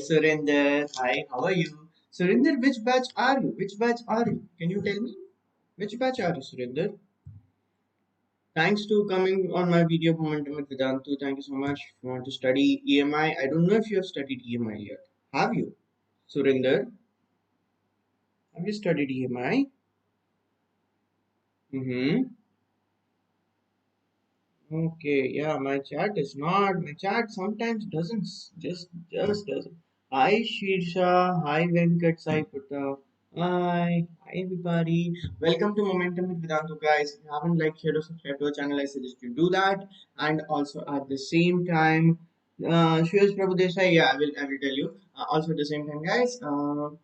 Surinder. Hi, how are you? Surinder, which batch are you? Which batch are you? Can you tell me? Which batch are you, Surinder? Thanks to coming on my video momentum with Vedantu. Thank you so much. If you want to study EMI, I don't know if you have studied EMI yet. Have you? Surinder, have you studied EMI? Mm-hmm. Okay, yeah, my chat sometimes doesn't just doesn't. Hi Shirsha, hi Venkat Saiputta, hi everybody. Welcome to Momentum with Vedantu guys. If you haven't liked, shared or subscribed to our channel, I suggest you do that. And also at the same time, Shreya's Prabhu Desai, yeah, I will tell you. Also at the same time, guys,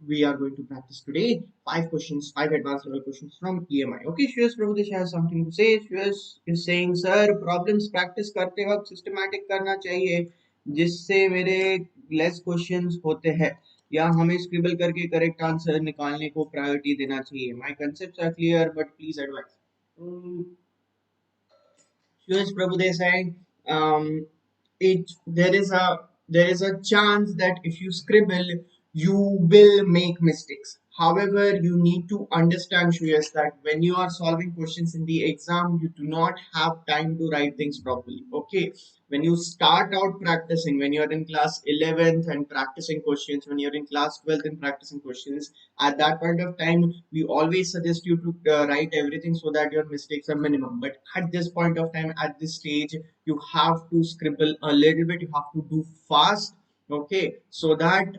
we are going to practice today five questions, five advanced level questions from EMI. Okay, Shreya's Prabhu Desai has something to say. Shreyas is saying, sir, problems practice करते वक्त systematic करना चाहिए, जिससे मेरे less questions होते हैं, या हमें scribble करके correct answer निकालने को priority देना चाहिए. My concepts are clear, but please advise. Yes, Prabhu Desai, there is a chance that if you scribble, you will make mistakes. However, you need to understand, Shreyas, that when you are solving questions in the exam, you do not have time to write things properly. Okay, when you start out practicing, when you're in class 11th and practicing questions, when you're in class 12th and practicing questions, at that point of time we always suggest you to write everything so that your mistakes are minimum. But at this point of time, at this stage, you have to scribble a little bit, you have to do fast, okay, so that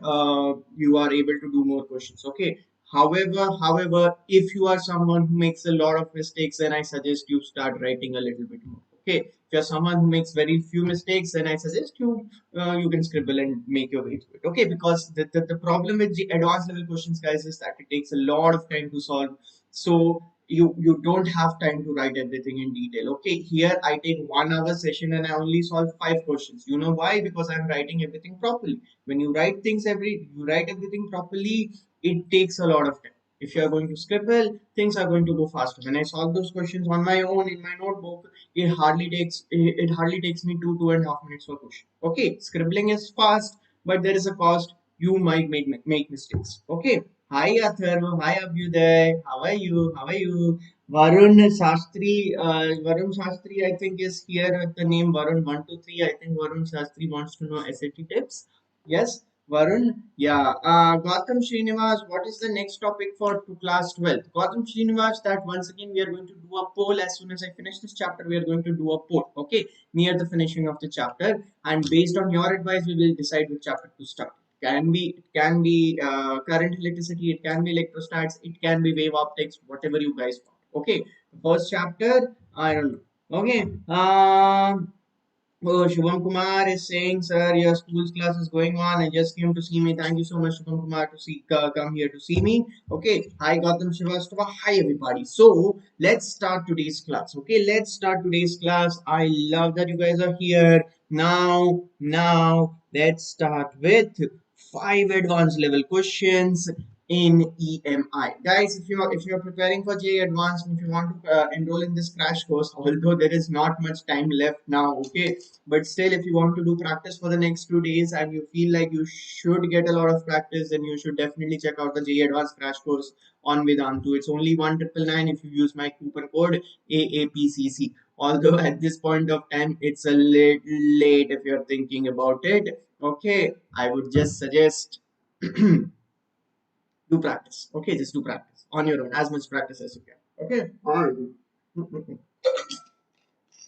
you are able to do more questions. Okay, however, if you are someone who makes a lot of mistakes, then I suggest you start writing a little bit more. Okay, if you're someone who makes very few mistakes, then I suggest you can scribble and make your way through it. Okay, because the problem with the advanced level questions, guys, is that it takes a lot of time to solve. So you don't have time to write everything in detail. Okay, here I take 1 hour session and I only solve five questions. You know why? Because I'm writing everything properly. When you write everything properly, it takes a lot of time. If you are going to scribble, things are going to go faster. When I solve those questions on my own in my notebook, it hardly takes me 2.5 minutes per question. Okay, scribbling is fast, but there is a cost. You might make mistakes. Okay. Hi Atharva, hi Abhyuday. How are you? How are you? Varun Shastri, I think, is here with the name Varun123. I think Varun Shastri wants to know SAT tips. Yes, Varun. Yeah. Gautam Srinivas, what is the next topic for to class 12th? Gautam Srinivas, that once again we are going to do a poll as soon as I finish this chapter. We are going to do a poll. Okay, near the finishing of the chapter, and based on your advice, we will decide which chapter to start. It can be current electricity, it can be electrostats, it can be wave optics, whatever you guys want. Okay, the first chapter, I don't know. Okay, oh, Shubham Kumar is saying, sir, your school's class is going on. I just came to see me. Thank you so much, Shubham Kumar, to come here to see me. Okay. Hi, Gautam Srivastava. Hi, everybody. So, let's start today's class. Okay, let's start today's class. I love that you guys are here. Now, let's start with five advanced level questions in EMI. Guys, if you're preparing for JEE Advanced and if you want to enroll in this crash course, although there is not much time left now, okay, but still, if you want to do practice for the next 2 days and you feel like you should get a lot of practice, then you should definitely check out the JEE Advanced crash course on Vedantu. It's only 1999 if you use my coupon code AAPCC. Although at this point of time, it's a little late if you're thinking about it. Okay, I would just suggest do practice. Okay, just do practice on your own, as much practice as you can. Okay,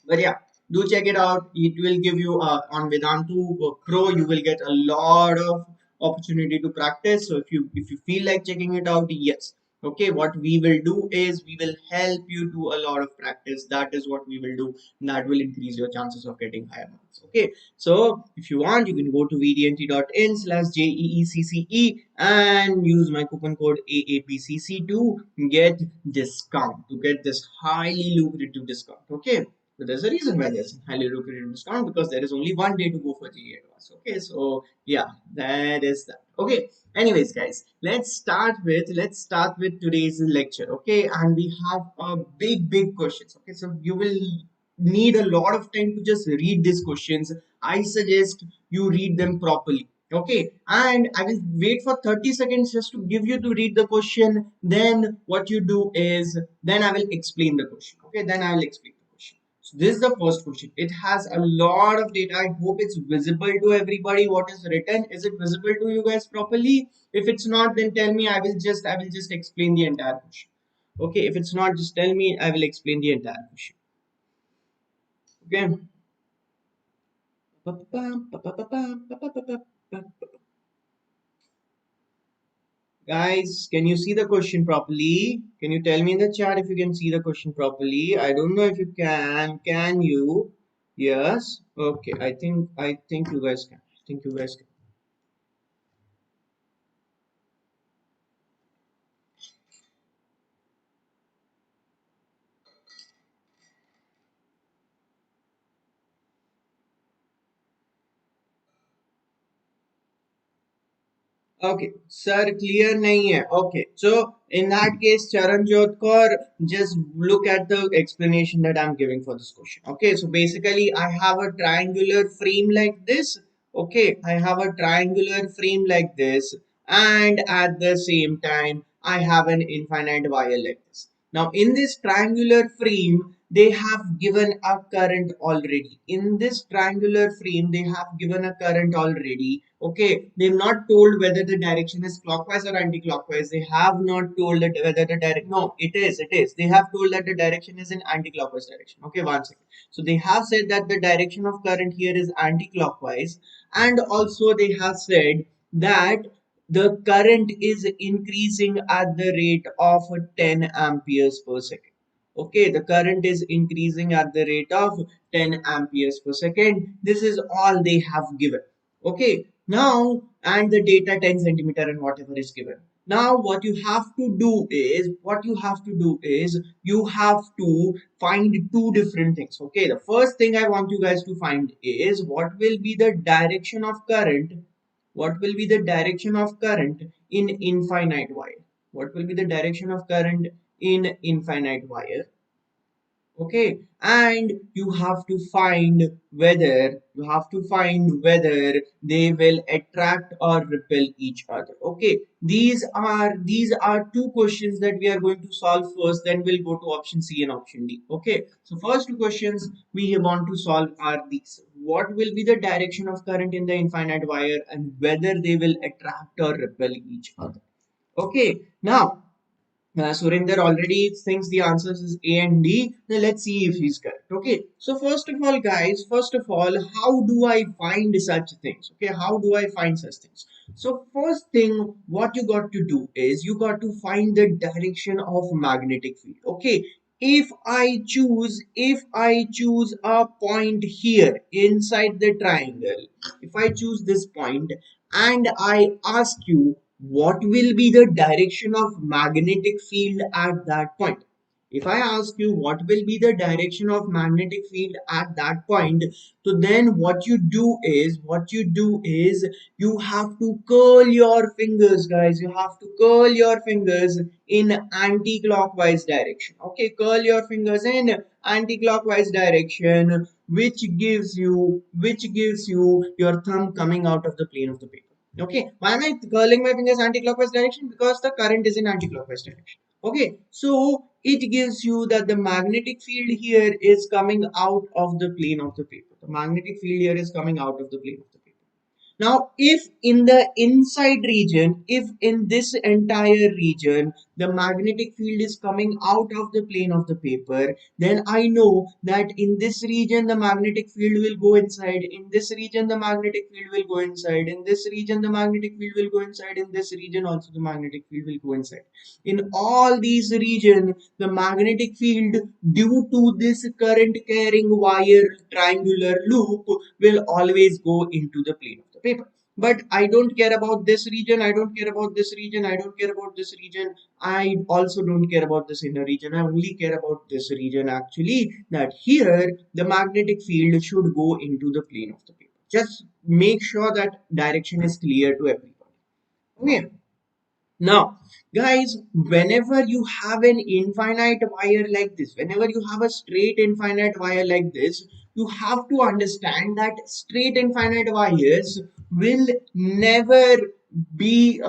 but yeah, do check it out. It will give you on Vedantu Pro. You will get a lot of opportunity to practice. So if you feel like checking it out, yes. Okay, what we will do is we will help you do a lot of practice. That is what we will do. And that will increase your chances of getting higher marks. Okay, so if you want, you can go to vdnt.in/JEECCE and use my coupon code AAPCC to get discount, to get this highly lucrative discount. Okay. But there's a reason why there's a highly lucrative discount, because there is only one day to go for JEE Advanced. Okay, so yeah, that is that. Okay. Anyways, guys, let's start with today's lecture. Okay, and we have a big questions. Okay, so you will need a lot of time to just read these questions. I suggest you read them properly. Okay, and I will wait for 30 seconds just to give you to read the question. Then what you do is, then I will explain the question. Okay, then I will explain the question. So this is the first question. It has a lot of data. I hope it's visible to everybody what is written. Is it visible to you guys properly? If it's not, then tell me. I will just explain the entire question. Okay, if it's not, just tell me. I will explain the entire question. Okay. Guys, can you see the question properly? Can you tell me in the chat if you can see the question properly? I don't know if you can. Can you? Yes. Okay. I think you guys can. I think you guys can. Okay, sir, clear nahi hai. Okay, so in that case, Charanjot Kaur, just look at the explanation that I'm giving for this question. Okay, so basically, I have a triangular frame like this. Okay, I have a triangular frame like this, and at the same time, I have an infinite wire like this. Now, in this triangular frame, they have given a current already. In this triangular frame, they have given a current already. Okay, they've not told whether the direction is clockwise or anti-clockwise. They have not told that whether the direct. No, it is. They have told that the direction is in anti-clockwise direction. Okay, one second. So they have said that the direction of current here is anti-clockwise, and also they have said that the current is increasing at the rate of 10 amperes per second. Okay, the current is increasing at the rate of 10 amperes per second. This is all they have given. Okay, now, and the data 10 centimeter and whatever is given. Now what you have to do is, you have to find two different things. Okay, the first thing I want you guys to find is what will be the direction of current, what will be the direction of current in infinite wire, what will be the direction of current in infinite wire. Okay, and you have to find whether they will attract or repel each other. Okay, these are two questions that we are going to solve first, then we'll go to option C and option D. Okay, so first two questions we want to solve are these: what will be the direction of current in the infinite wire and whether they will attract or repel each other. Okay, now Surinder already thinks the answers is A and D. Now let's see if he's correct. Okay. So first of all, guys, how do I find such things? Okay, how do I find such things? So first thing, what you got to do is you got to find the direction of magnetic field. Okay. If I choose a point here inside the triangle, if I choose this point and I ask you what will be the direction of magnetic field at that point. If I ask you what will be the direction of magnetic field at that point, so then what you do is you have to curl your fingers, guys. You have to curl your fingers in anti-clockwise direction. Okay, curl your fingers in anti-clockwise direction, which gives you your thumb coming out of the plane of the paper. Okay, why am I curling my fingers anti-clockwise direction? Because the current is in anti-clockwise direction. Okay, so it gives you that the magnetic field here is coming out of the plane of the paper. The magnetic field here is coming out of the plane of the paper. Now, if in the inside region, if in this entire region, the magnetic field is coming out of the plane of the paper, then I know that in this region, the magnetic field will go inside. In this region, the magnetic field will go inside. In this region, the magnetic field will go inside. In this region, also the magnetic field will go inside. In all these regions, the magnetic field, due to this current carrying wire triangular loop, will always go into the plane of the paper. But I don't care about this region, I don't care about this region, I don't care about this region, I also don't care about this inner region, I only care about this region actually, that here the magnetic field should go into the plane of the paper. Just make sure that direction is clear to everybody. Okay. Now, guys, whenever you have an infinite wire like this, whenever you have a straight infinite wire like this, you have to understand that straight infinite wires will never be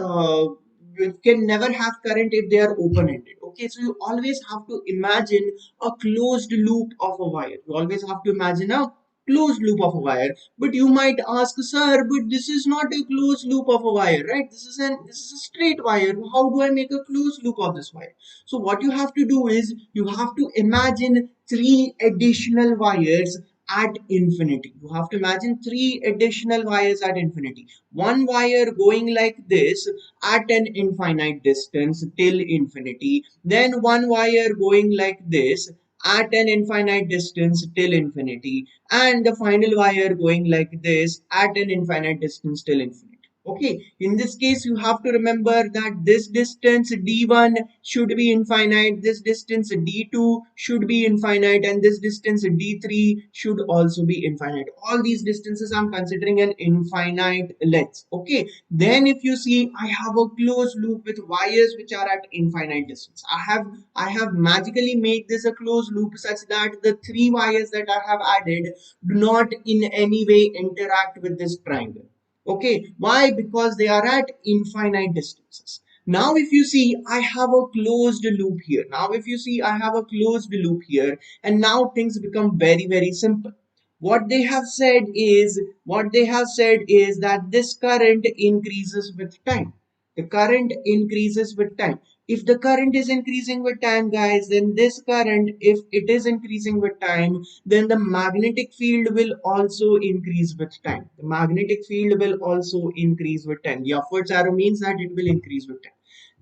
can never have current if they are open-ended. Okay, so you always have to imagine a closed loop of a wire. You always have to imagine a closed loop of a wire. But you might ask, sir, but this is not a closed loop of a wire, right? This is a straight wire. How do I make a closed loop of this wire? So what you have to do is you have to imagine three additional wires at infinity. You have to imagine three additional wires at infinity. One wire going like this at an infinite distance till infinity. Then one wire going like this at an infinite distance till infinity. And the final wire going like this at an infinite distance till infinity. Okay, in this case, you have to remember that this distance d1 should be infinite, this distance d2 should be infinite, and this distance d3 should also be infinite. All these distances I'm considering an infinite length. Okay, then if you see, I have a closed loop with wires which are at infinite distance. I have magically made this a closed loop such that the three wires that I have added do not in any way interact with this triangle. Okay, why? Because they are at infinite distances. Now, if you see, I have a closed loop here. Now, if you see, I have a closed loop here, and now things become very, very simple. What they have said is that this current increases with time. The current increases with time. If the current is increasing with time, guys, then this current, if it is increasing with time, then the magnetic field will also increase with time. The magnetic field will also increase with time. The upwards arrow means that it will increase with time.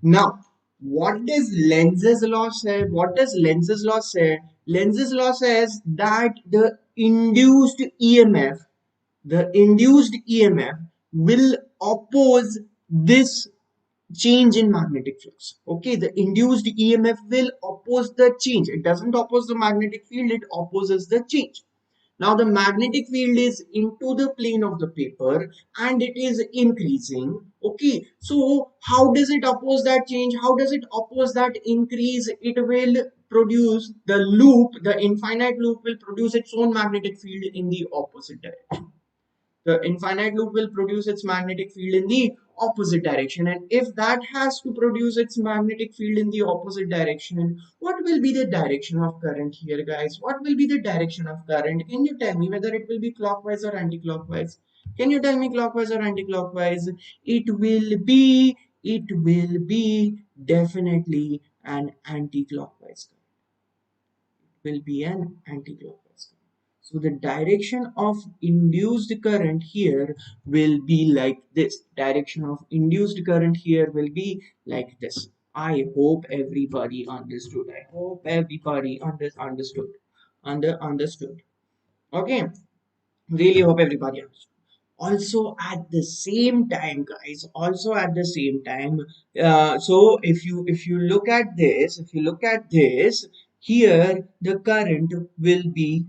Now, what does Lenz's law say? What does Lenz's law say? Lenz's law says that the induced EMF will oppose this change in magnetic flux. Okay, the induced EMF will oppose the change. It doesn't oppose the magnetic field, it opposes the change. Now the magnetic field is into the plane of the paper and it is increasing. Okay, so how does it oppose that change? How does it oppose that increase? It will produce the loop, the infinite loop will produce its own magnetic field in the opposite direction. The infinite loop will produce its magnetic field in the opposite direction, and if that has to produce its magnetic field in the opposite direction, what will be the direction of current here, guys? What will be the direction of current? Can you tell me whether it will be clockwise or anti-clockwise? Can you tell me clockwise or anti-clockwise? It will be definitely an anti-clockwise. Will be an anti-clockwise current. So the direction of induced current here will be like this. Direction of induced current here will be like this. I hope everybody understood. I hope everybody understood. Understood. Okay. Really hope everybody understood. Also at the same time, guys, also at the same time, so if you look at this, here the current will be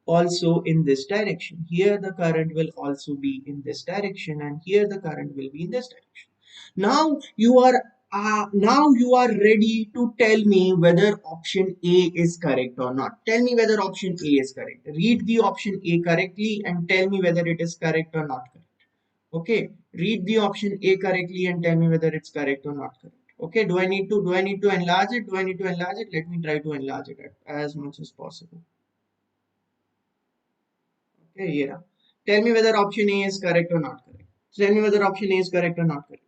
also in this direction. Here the current will also be in this direction, and here the current will be in this direction. Now you are ready to tell me whether option A is correct or not. Tell me whether option A is correct. Read the option A correctly and tell me whether it is correct or not correct. Okay, read the option A correctly and tell me whether it's correct or not correct. Okay, do I need to enlarge it? Do I need to enlarge it? Let me try to enlarge it as much as possible. Okay, yeah. Tell me whether option A is correct or not correct. Tell me whether option A is correct or not correct.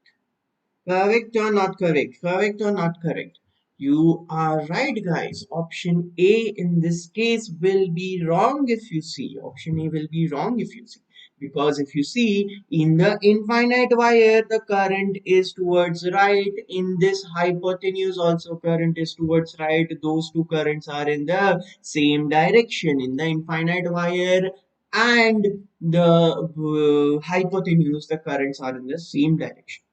Correct or not correct? Correct or not correct? You are right, guys. Option A in this case will be wrong if you see. Option A will be wrong if you see. Because if you see in the infinite wire, the current is towards right. In this hypotenuse also current is towards right. Those two currents are in the same direction. In the infinite wire and the hypotenuse, the currents are in the same direction.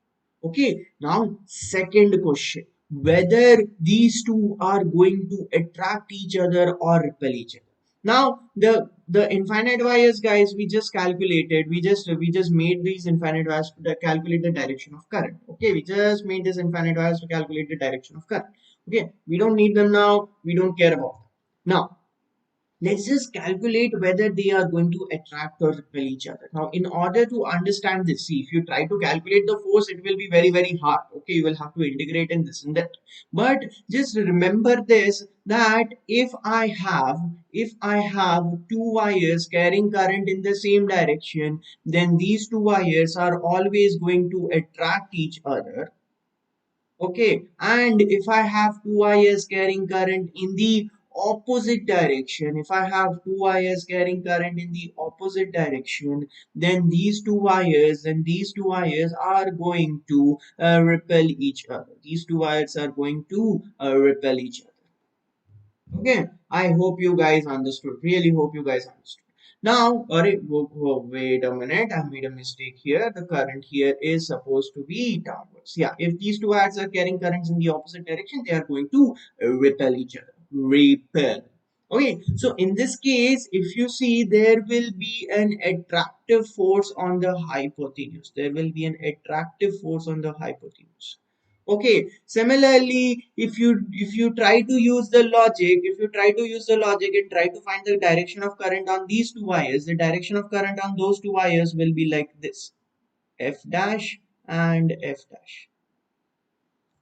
Okay, now second question, whether these two are going to attract each other or repel each other. Now the infinite wires, guys, we just calculated, we just made these infinite wires to calculate the direction of current. Okay, we just made this infinite wires to calculate the direction of current. Okay, we don't need them now, we don't care about them. Now let's just calculate whether they are going to attract or repel each other. Now, in order to understand this, see, if you try to calculate the force, it will be very, very hard. Okay, you will have to integrate in this and that. But just remember this, that if I have two wires carrying current in the same direction, then these two wires are always going to attract each other. Okay, and if I have two wires carrying current in the opposite direction, if I have two wires carrying current in the opposite direction, then these two wires are going to repel each other. These two wires are going to repel each other. Okay, I hope you guys understood. Really hope you guys understood. Now, alright, wait a minute. I made a mistake here. The current here is supposed to be downwards. Yeah, if these two wires are carrying currents in the opposite direction, they are going to repel each other. Repel. Okay, so in this case, if you see, there will be an attractive force on the hypotenuse. There will be an attractive force on the hypotenuse. Okay, similarly, if you try to use the logic, if you try to use the logic and try to find the direction of current on these two wires, the direction of current on those two wires will be like this, F dash and F dash.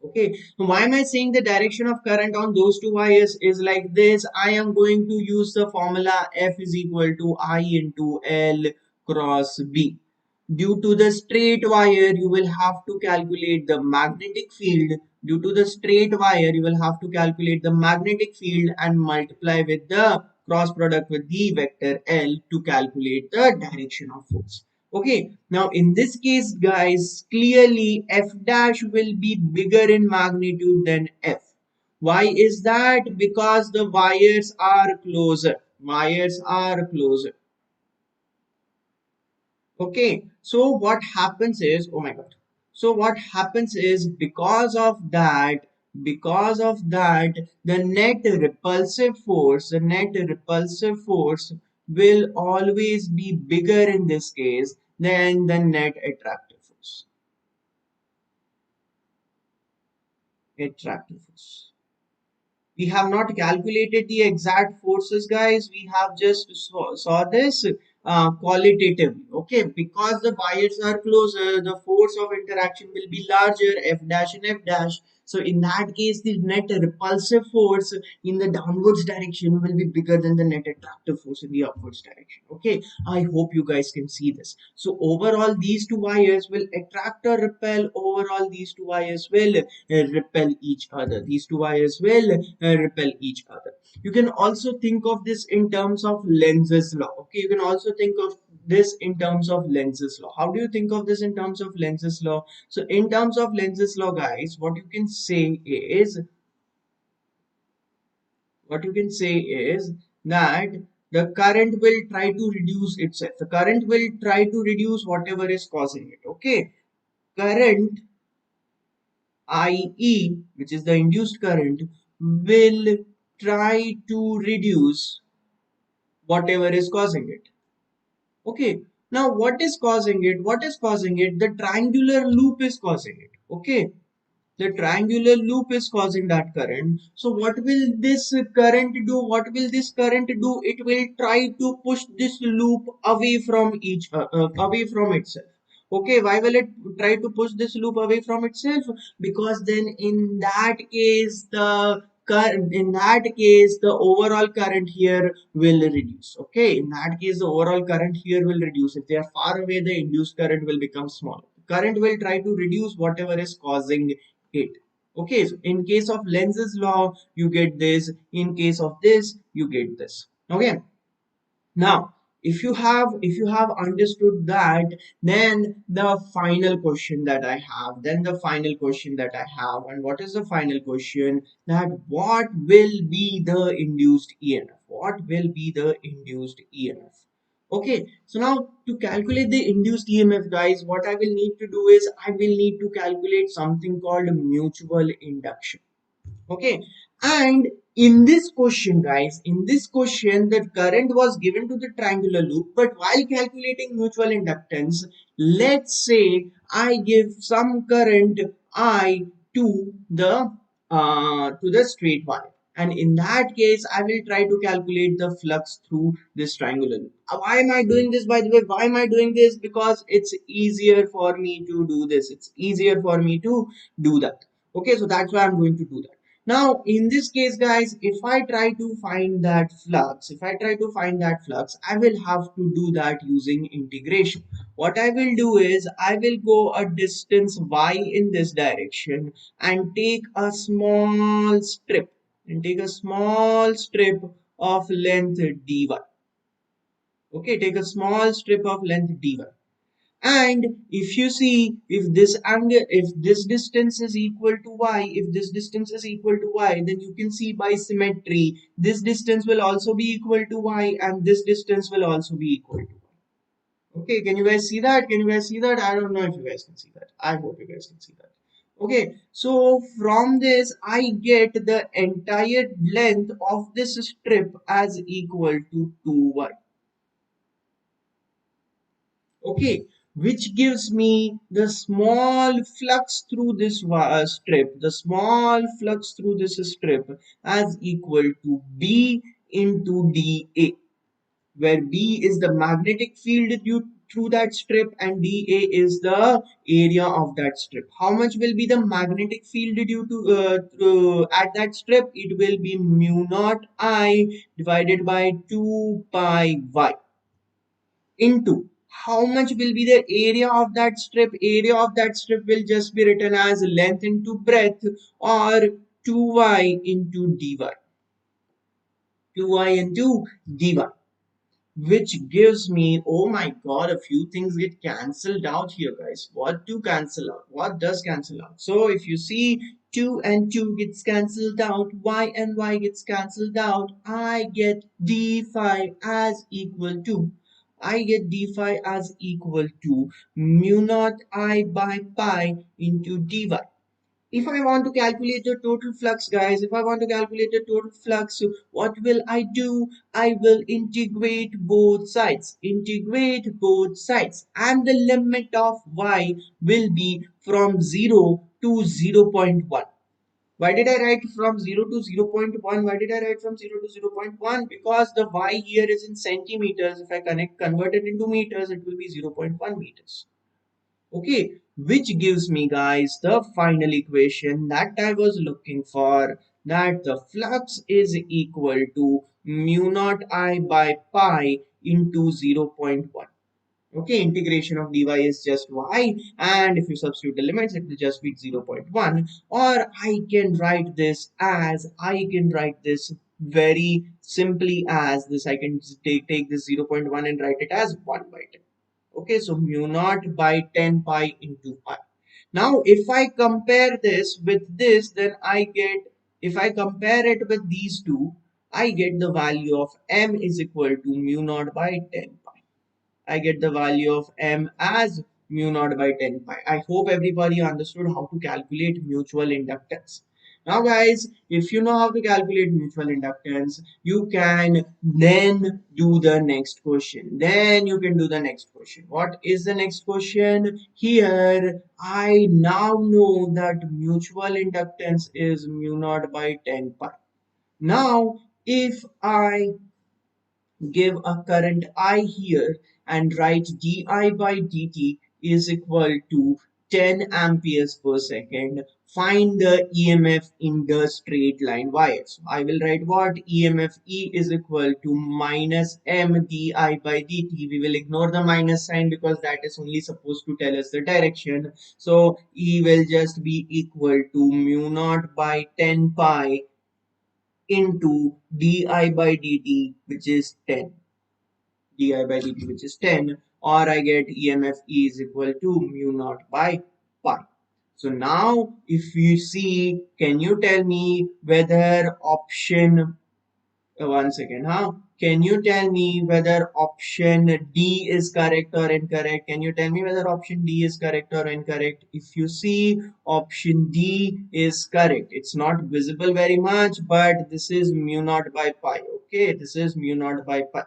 Okay, so why am I saying the direction of current on those two wires is like this? I am going to use the formula F is equal to I into L cross B. Due to the straight wire, you will have to calculate the magnetic field. Due to the straight wire, you will have to calculate the magnetic field and multiply with the cross product with the vector L to calculate the direction of force. Okay, now in this case, guys, clearly F dash will be bigger in magnitude than F. Why is that? Because the wires are closer. Wires are closer. Okay, so what happens is, oh my god. So what happens is, because of that, the net repulsive force will always be bigger in this case than the net attractive force. Attractive force. We have not calculated the exact forces, guys. We have just saw this qualitatively. Okay, because the wires are closer, the force of interaction will be larger, F dash and F dash. So in that case, the net repulsive force in the downwards direction will be bigger than the net attractive force in the upwards direction. Okay, I hope you guys can see this. So overall, these two wires will attract or repel. Overall, these two wires will repel each other. These two wires will repel each other. You can also think of this in terms of Lenz's law. Okay, you can also think of this in terms of Lenz's law. How do you think of this in terms of Lenz's law? So in terms of Lenz's law, guys, what you can say is that the current will try to reduce itself. The current will try to reduce whatever is causing it. Okay, current IE, which is the induced current, will try to reduce whatever is causing it. Okay, now what is causing it? What is causing it? The triangular loop is causing it. Okay, the triangular loop is causing that current. So what will this current do? What will this current do? It will try to push this loop away from away from itself. Okay, why will it try to push this loop away from itself? Because then in that case the overall current here will reduce. Okay, in that case the overall current here will reduce. If they are far away, the induced current will become small. Current will try to reduce whatever is causing it. Okay, so in case of Lenz's law, you get this. In case of this, you get this. Okay. Now, if you have understood that, then the final question that I have, and what is the final question? That what will be the induced EMF? What will be the induced EMF? Okay, so now to calculate the induced EMF, guys, what I will need to do is I will need to calculate something called mutual induction. Okay, and in this question, guys, in this question, the current was given to the triangular loop, but while calculating mutual inductance, let's say I give some current I to the straight wire. And in that case, I will try to calculate the flux through this triangular loop. Why am I doing this, by the way? Why am I doing this? Because it's easier for me to do this. It's easier for me to do that. Okay, so that's why I'm going to do that. Now, in this case, guys, if I try to find that flux, I will have to do that using integration. What I will do is I will go a distance y in this direction and take a small strip of length dy. Okay, take a small strip of length dy. And if you see, if this angle, if this distance is equal to y, then you can see by symmetry, this distance will also be equal to y, and this distance will also be equal to y. Okay, can you guys see that? Can you guys see that? I don't know if you guys can see that. I hope you guys can see that. Okay, so from this, I get the entire length of this strip as equal to 2y. Okay, which gives me the small flux through this strip as equal to B into dA, where B is the magnetic field through that strip and dA is the area of that strip. How much will be the magnetic field due to at that strip? It will be mu naught I divided by 2 pi y into how much will be the area of that strip. Area of that strip will just be written as length into breadth, or 2y into dy. 2y into dy, which gives me, oh my god, a few things get cancelled out here, guys. What do cancel out? What does cancel out? So if you see 2 and 2 gets cancelled out, y and y gets cancelled out, I get d phi as equal to mu naught I by pi into dy. If I want to calculate the total flux, guys, so what will I do? I will integrate both sides. And the limit of y will be from 0 to 0.1. Why did I write from 0 to 0.1? Why did I write from 0 to 0.1? Because the y here is in centimeters. If I convert it into meters, it will be 0.1 meters. Okay, which gives me, guys, the final equation that I was looking for, that the flux is equal to mu naught I by pi into 0.1. Okay, integration of dy is just y, and if you substitute the limits, it will just be 0.1. Or I can write this very simply as this. I can take this 0.1 and write it as 1 by 10. Okay, so mu naught by 10 pi into pi. Now, if I compare this with this, then if I compare it with these two, I get the value of m is equal to mu naught by 10 pi. I get the value of m as mu naught by 10 pi. I hope everybody understood how to calculate mutual inductance. Now guys, if you know how to calculate mutual inductance, you can then do the next question. What is the next question? Here, I now know that mutual inductance is mu naught by 10 pi. Now, if I give a current I here and write di by dt is equal to 10 amperes per second. Find the EMF in the straight line wire. So I will write what? EMF E is equal to minus m di by dt. We will ignore the minus sign because that is only supposed to tell us the direction. So E will just be equal to mu naught by 10 pi into di by dt, which is 10. Di by dt, which is 10, or I get EMF E is equal to mu naught by pi. So now if you see, can you tell me whether option, one second, can you tell me whether option D is correct or incorrect? Can you tell me whether option D is correct or incorrect? If you see, option D is correct. It's not visible very much, but this is mu naught by pi. Okay, this is mu naught by pi.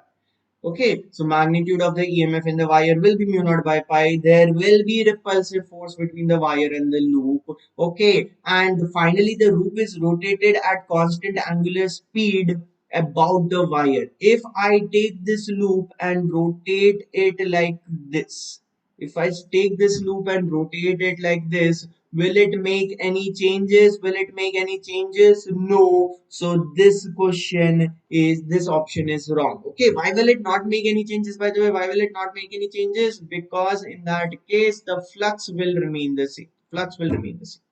Okay, so magnitude of the EMF in the wire will be mu naught by pi. There will be repulsive force between the wire and the loop. Okay, and finally the loop is rotated at constant angular speed about the wire. If I take this loop and rotate it like this, if I take this loop and rotate it like this, will it make any changes? Will it make any changes? No. So this option is wrong. Okay, why will it not make any changes? By the way, why will it not make any changes? Because in that case, the flux will remain the same. Flux will remain the same.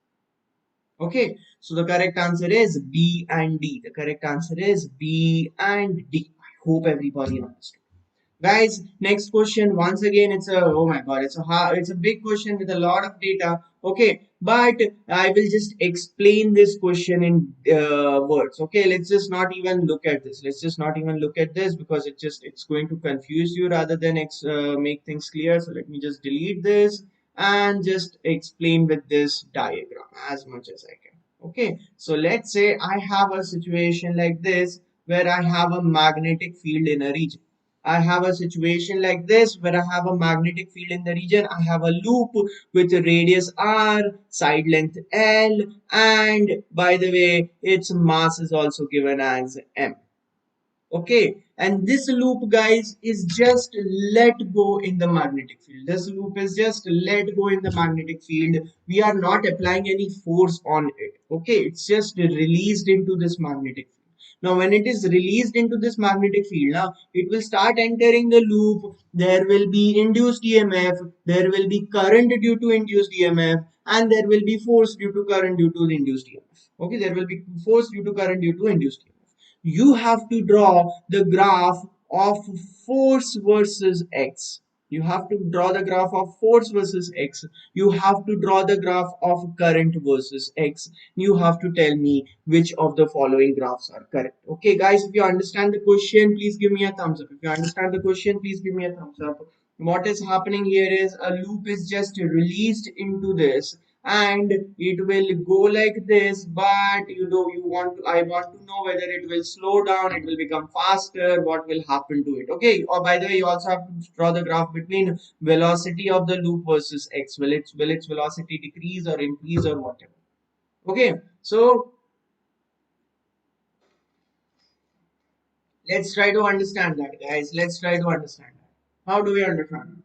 Okay, so the correct answer is B and D. The correct answer is B and D. I hope everybody understood. Guys, next question. Once again, it's a oh my god, it's a big question with a lot of data. Okay, but I will just explain this question in words. Okay, let's just not even look at this. Let's just not even look at this because it's going to confuse you rather than make things clear. So let me just delete this and just explain with this diagram as much as I can. Okay, so let's say I have a situation like this where I have a magnetic field in a region. I have a situation like this where I have a magnetic field in the region. I have a loop with a radius r, side length l, and by the way, its mass is also given as m. Okay, and this loop, guys, is just let go in the magnetic field. This loop is just let go in the magnetic field. We are not applying any force on it. Okay, it's just released into this magnetic field. Now, when it is released into this magnetic field, now it will start entering the loop. There will be induced EMF, there will be current due to induced EMF, and there will be force due to current due to the induced EMF. Okay, there will be force due to current due to induced EMF. You have to draw the graph of force versus x. You have to draw the graph of force versus x. You have to draw the graph of current versus x. You have to tell me which of the following graphs are correct. Okay, guys, if you understand the question, please give me a thumbs up. If you understand the question, please give me a thumbs up. What is happening here is a loop is just released into this and it will go like this, but I want to know whether it will slow down, it will become faster, what will happen to it. Okay, or by the way, you also have to draw the graph between velocity of the loop versus x. Will its velocity decrease or increase or whatever. Okay, so let's try to understand that, guys. Let's try to understand that. How do we understand it?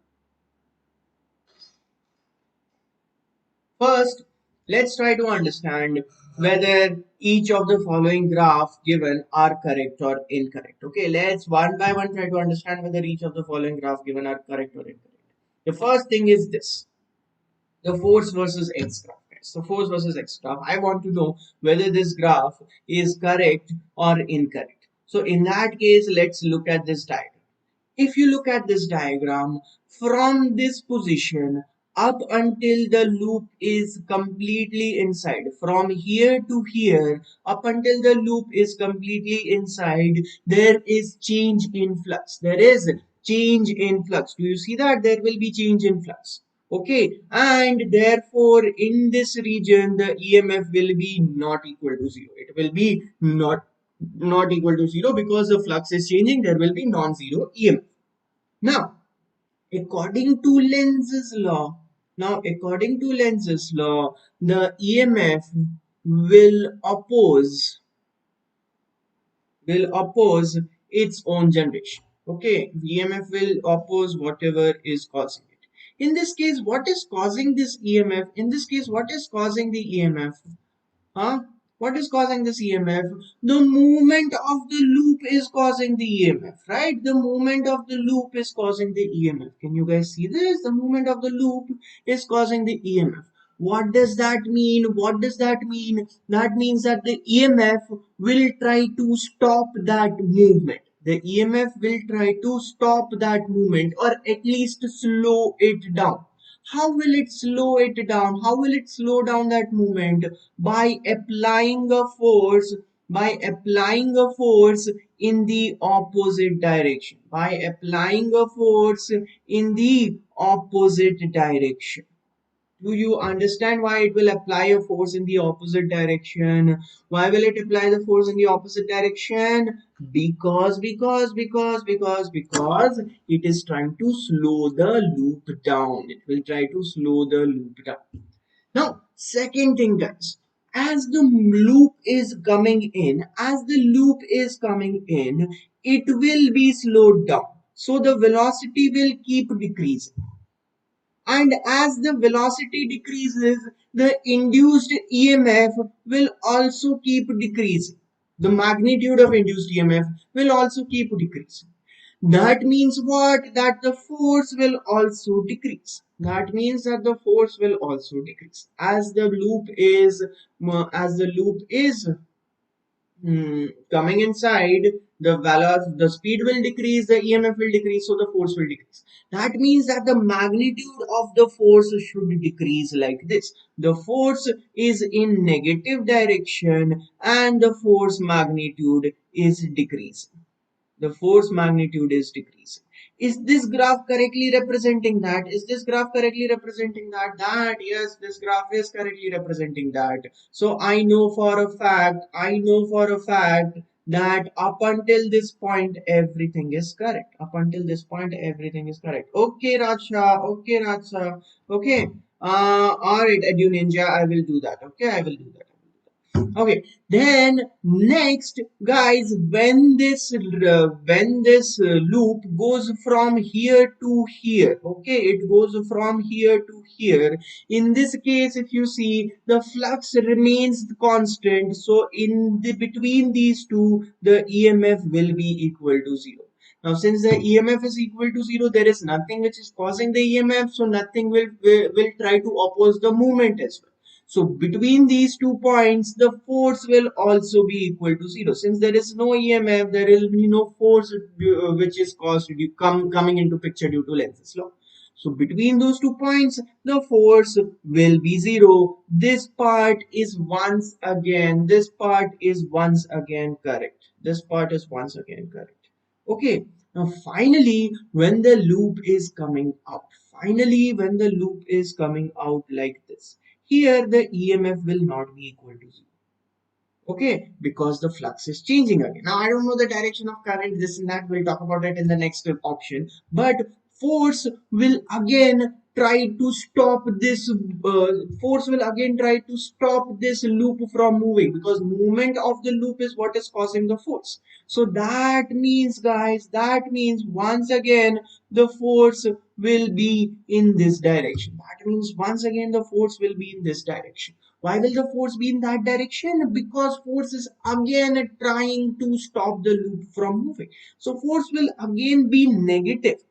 First, let's try to understand whether each of the following graph given are correct or incorrect. Okay, let's one by one try to understand whether each of the following graph given are correct or incorrect. The first thing is this, the force versus x graph. So force versus x graph. I want to know whether this graph is correct or incorrect. So in that case, let's look at this diagram. If you look at this diagram, from this position up until the loop is completely inside, from here to here, up until the loop is completely inside, there is change in flux. There is change in flux. Do you see that? There will be change in flux. Okay, and therefore in this region the EMF will be not equal to zero. It will be not equal to zero because the flux is changing. There will be non-zero EMF. Now, according to Lenz's law, the EMF will oppose its own generation. Okay, EMF will oppose whatever is causing it. In this case, what is causing this EMF? In this case, what is causing the EMF? Huh? What is causing this EMF? The movement of the loop is causing the EMF, right? The movement of the loop is causing the EMF. Can you guys see this? The movement of the loop is causing the EMF. What does that mean? What does that mean? That means that the EMF will try to stop that movement. The EMF will try to stop that movement or at least slow it down. How will it slow it down? How will it slow down that movement? By applying a force, in the opposite direction. By applying a force in the opposite direction. Do you understand why it will apply a force in the opposite direction? Why will it apply the force in the opposite direction? Because it is trying to slow the loop down. It will try to slow the loop down. Now, second thing, guys, as the loop is coming in, it will be slowed down. So the velocity will keep decreasing. And as the velocity decreases, the induced EMF will also keep decreasing. The magnitude of induced EMF will also keep decreasing. That means what? That the force will also decrease. That means that the force will also decrease as the loop is coming inside. The speed will decrease, the EMF will decrease, so the force will decrease. That means that the magnitude of the force should decrease like this. The force is in negative direction and the force magnitude is decreasing. The force magnitude is decreasing. Is this graph correctly representing that? Is this graph correctly representing that? Yes, this graph is correctly representing that. So I know for a fact that up until this point everything is correct. Up until this point everything is correct. Okay, Raja. Okay, Raja. Okay. All right, Edu Ninja. I will do that. Okay, I will do that. Okay, then next, guys, when this loop goes from here to here, okay, it goes from here to here. In this case, if you see, the flux remains constant, so in the between these two, the EMF will be equal to zero. Now, since the EMF is equal to zero, there is nothing which is causing the EMF, so nothing will try to oppose the movement as well. So between these 2 points, the force will also be equal to zero. Since there is no EMF, there will be no force which is caused coming into picture due to Lenz's law. So between those 2 points, the force will be zero. This part is once again correct. This part is once again correct. Okay. Now finally, when the loop is coming up, when the loop is coming out like this, here the EMF will not be equal to zero. Okay, because the flux is changing again. Now I don't know the direction of current, this and that. We'll talk about it in the next option. But force will again try to stop this. Force will again try to stop this loop from moving, because movement of the loop is what is causing the force. So that means, guys, that means once again the force will be in this direction. That means once again the force will be in this direction. Why will the force be in that direction? Because force is again trying to stop the loop from moving. So force will again be negative,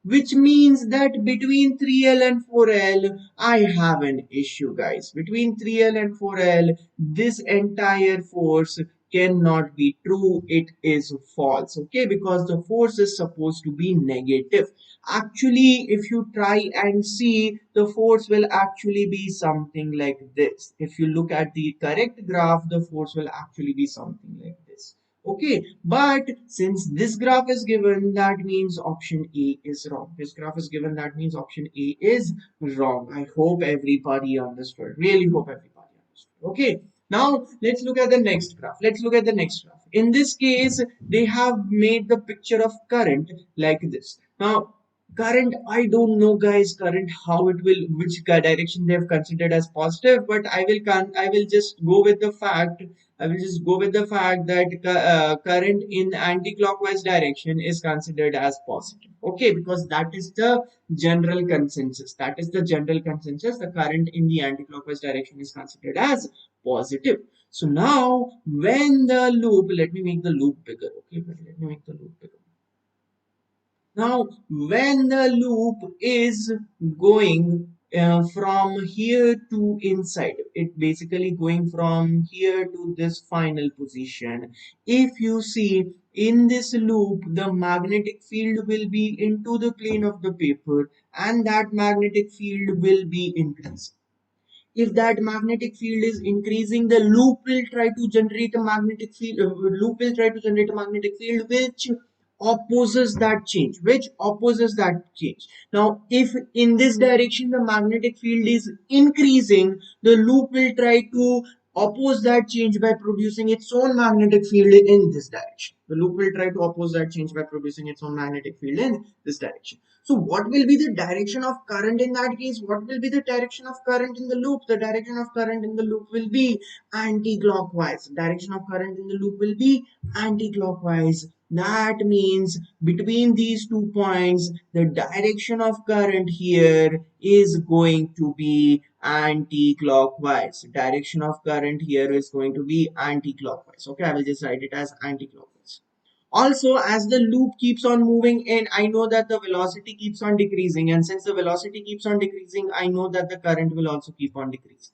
which means that between 3L and 4L, I have an issue, guys. Between 3L and 4L, this entire force cannot be true. It is false, okay? Because the force is supposed to be negative. Actually, if you try and see, the force will actually be something like this. If you look at the correct graph, the force will actually be something like this. Okay, but since this graph is given, that means option A is wrong. This graph is given, that means option A is wrong. I hope everybody understood. Really hope everybody understood. Okay, now let's look at the next graph. Let's look at the next graph. In this case, they have made the picture of current like this. Now, current, I don't know, guys, current, how it will, which direction they have considered as positive, but I will just go with the fact that current in anti-clockwise direction is considered as positive. Okay, because that is the general consensus. That is the general consensus. The current in the anti-clockwise direction is considered as positive. So now, when the loop, let me make the loop bigger. Okay, let me make the loop bigger. Now, when the loop is going from here to inside, it basically going from here to this final position. If you see in this loop, the magnetic field will be into the plane of the paper, and that magnetic field will be increasing. If that magnetic field is increasing, the loop will try to generate a magnetic field. Loop will try to generate a magnetic field opposes that change, now if in this direction the magnetic field is increasing, the loop will try to oppose that change by producing its own magnetic field in this direction. The loop will try to oppose that change by producing its own magnetic field in this direction. So what will be the direction of current in that case? What will be the direction of current in the loop? The direction of current in the loop will be anti-clockwise. Direction of current in the loop will be anti-clockwise. That means between these 2 points, the direction of current here is going to be anti-clockwise. Direction of current here is going to be anti-clockwise. Okay, I will just write it as anti-clockwise. Also, as the loop keeps on moving in, I know that the velocity keeps on decreasing, and since the velocity keeps on decreasing, I know that the current will also keep on decreasing.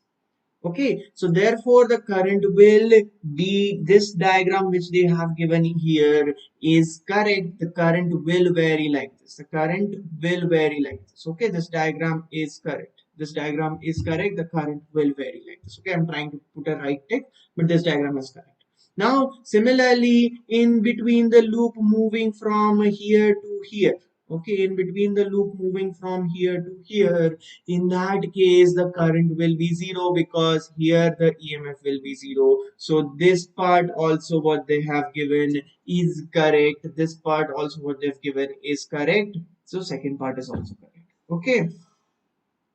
Okay, so therefore the current will be, this diagram which they have given here is correct. The current will vary like this. The current will vary like this. Okay, this diagram is correct. This diagram is correct. The current will vary like this. Okay, I'm trying to put a right tick, but this diagram is correct. Now, similarly, in between the loop moving from here to here, okay, in between the loop moving from here to here, in that case the current will be zero because here the EMF will be zero. So this part also what they have given is correct. This part also what they've given is correct. So second part is also correct. Okay.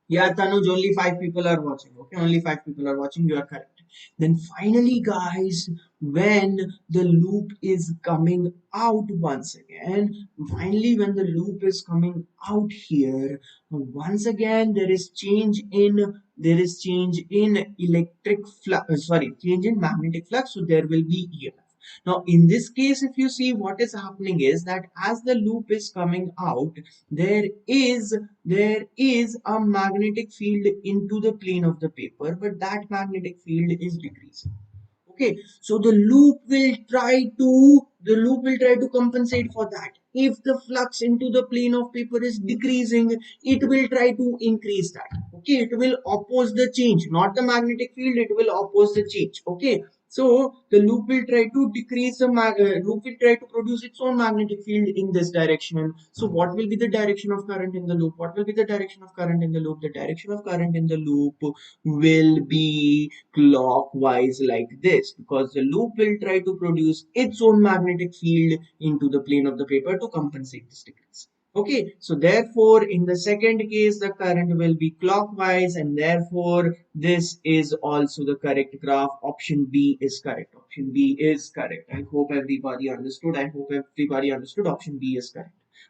Yeah, Tanuj, only 5 people are watching. Okay, only 5 people are watching. You are correct. Then finally, guys, when the loop is coming out once again, finally, when the loop is coming out here, once again there is change in electric flux. Sorry, change in magnetic flux. So there will be EMF. Now, in this case, if you see what is happening is that as the loop is coming out, there is there is a magnetic field into the plane of the paper, but that magnetic field is decreasing. Okay, so the loop will try to compensate for that. If the flux into the plane of paper is decreasing, it will try to increase that. Okay, it will oppose the change, not the magnetic field, it will oppose the change. Okay, so the loop will try to loop will try to produce its own magnetic field in this direction. So what will be the direction of current in the loop? What will be the direction of current in the loop? The direction of current in the loop will be clockwise like this, because the loop will try to produce its own magnetic field into the plane of the paper to compensate this difference. Okay, so therefore in the second case the current will be clockwise, and therefore this is also the correct graph. Option B is correct. Option B is correct. I hope everybody understood. Option B is correct.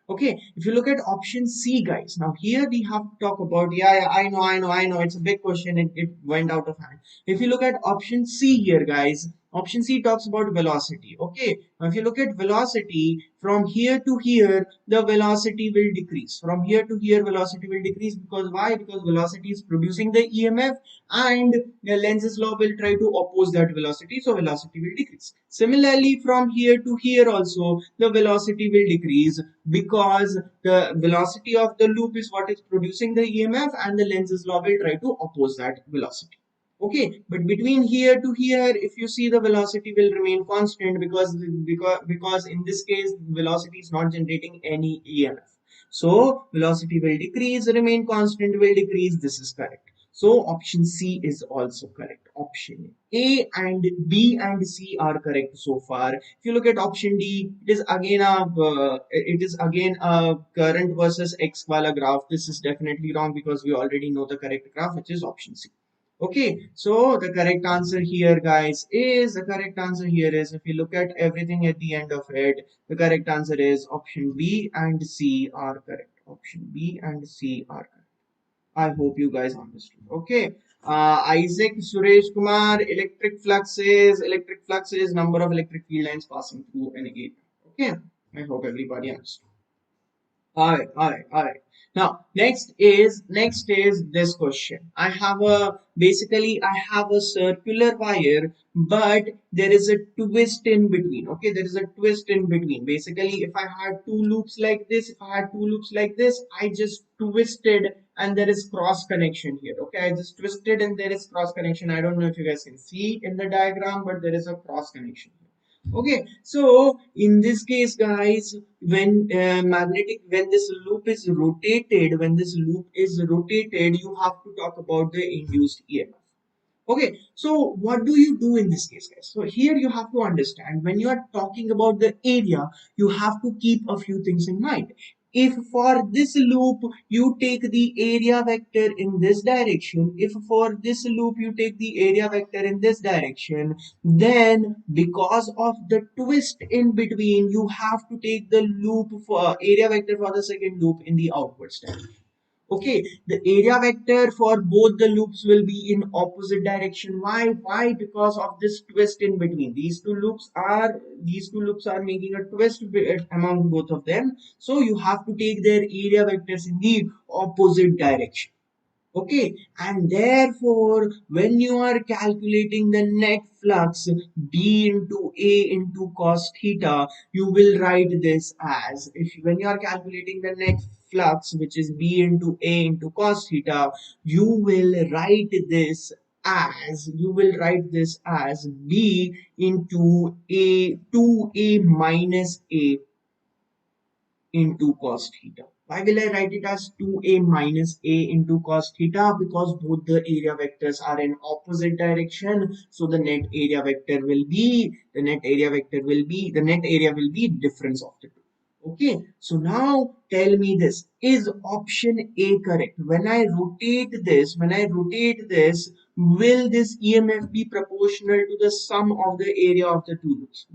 Okay, if you look at option C, guys, now here we have to talk about, yeah, I know, it's a big question, it went out of hand. If you look at option C here, guys, option C talks about velocity. Okay, now if you look at velocity, from here to here, the velocity will decrease. From here to here, velocity will decrease because why? Because velocity is producing the EMF, and the Lenz's law will try to oppose that velocity, so velocity will decrease. Similarly, from here to here also, the velocity will decrease because the velocity of the loop is what is producing the EMF, and the Lenz's law will try to oppose that velocity. Okay, but between here to here, if you see, the velocity will remain constant because in this case velocity is not generating any EMF. So velocity will decrease, remain constant, will decrease. This is correct. So option C is also correct. Option A and B and C are correct so far. If you look at option D, it is again a current versus X wala graph. This is definitely wrong because we already know the correct graph, which is option C. Okay, so the correct answer here, guys, is if you look at everything at the end of it, the correct answer is option B and C are correct. Option B and C are correct. I hope you guys understood. Okay. Isaac Suresh Kumar, electric flux is number of electric field lines passing through an area. Okay. I hope everybody understood. All right. Now, next is this question. I have a circular wire, but there is a twist in between. Okay, there is a twist in between. Basically, if I had two loops like this, I just twisted and there is cross connection here. Okay, I just twisted and there is cross connection. I don't know if you guys can see in the diagram, but there is a cross connection here. Okay, so in this case, guys, when this loop is rotated, you have to talk about the induced EMF. Okay, so what do you do in this case, guys? So here you have to understand, when you are talking about the area, you have to keep a few things in mind. If for this loop you take the area vector in this direction, if for this loop you take the area vector in this direction, then because of the twist in between, you have to take the loop for area vector for the second loop in the outwards direction. Okay, the area vector for both the loops will be in opposite direction. Why? Because of this twist in between. These two loops are making a twist among both of them. So you have to take their area vectors in the opposite direction. Okay, and therefore, when you are calculating the net flux B into A into cos theta, you will write this as, if when you are calculating the net flux, which is B into A into cos theta, you will write this as B into A 2A minus A into cos theta. Why will I write it as 2a minus a into cos theta? Because both the area vectors are in opposite direction. So the net area will be difference of the two. Okay, so now tell me this, is option A correct? When I rotate this, will this EMF be proportional to the sum of the area of the two loops?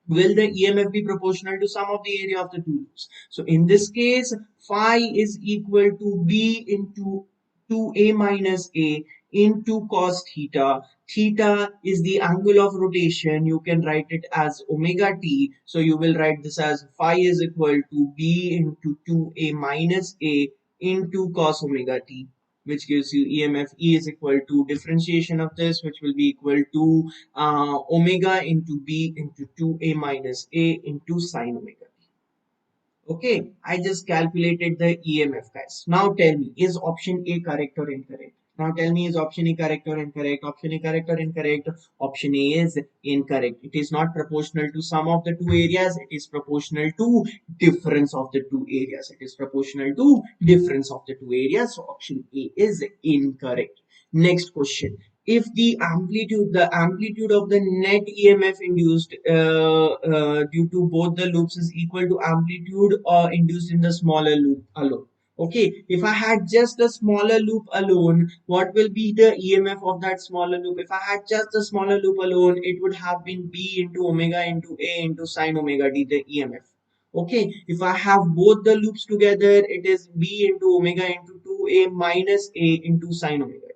Will the EMF be proportional to sum of the area of the two loops? So in this case, phi is equal to B into 2a minus a into cos theta. Theta is the angle of rotation. You can write it as omega t. So you will write this as phi is equal to B into 2a minus a into cos omega t, which gives you EMF E is equal to differentiation of this, which will be equal to omega into B into 2a minus a into sine omega. Okay, I just calculated the EMF, guys. Now tell me, is option A correct or incorrect? Now tell me, is option A correct or incorrect? Option A correct or incorrect? Option A is incorrect. It is not proportional to sum of the two areas. It is proportional to difference of the two areas. It is proportional to difference of the two areas. So option A is incorrect. Next question. If the amplitude of the net EMF induced due to both the loops is equal to amplitude induced in the smaller loop alone. Okay, if I had just the smaller loop alone, what will be the EMF of that smaller loop? If I had just the smaller loop alone, it would have been B into omega into A into sine omega d, the EMF. Okay, if I have both the loops together, it is B into omega into 2A minus A into sine omega.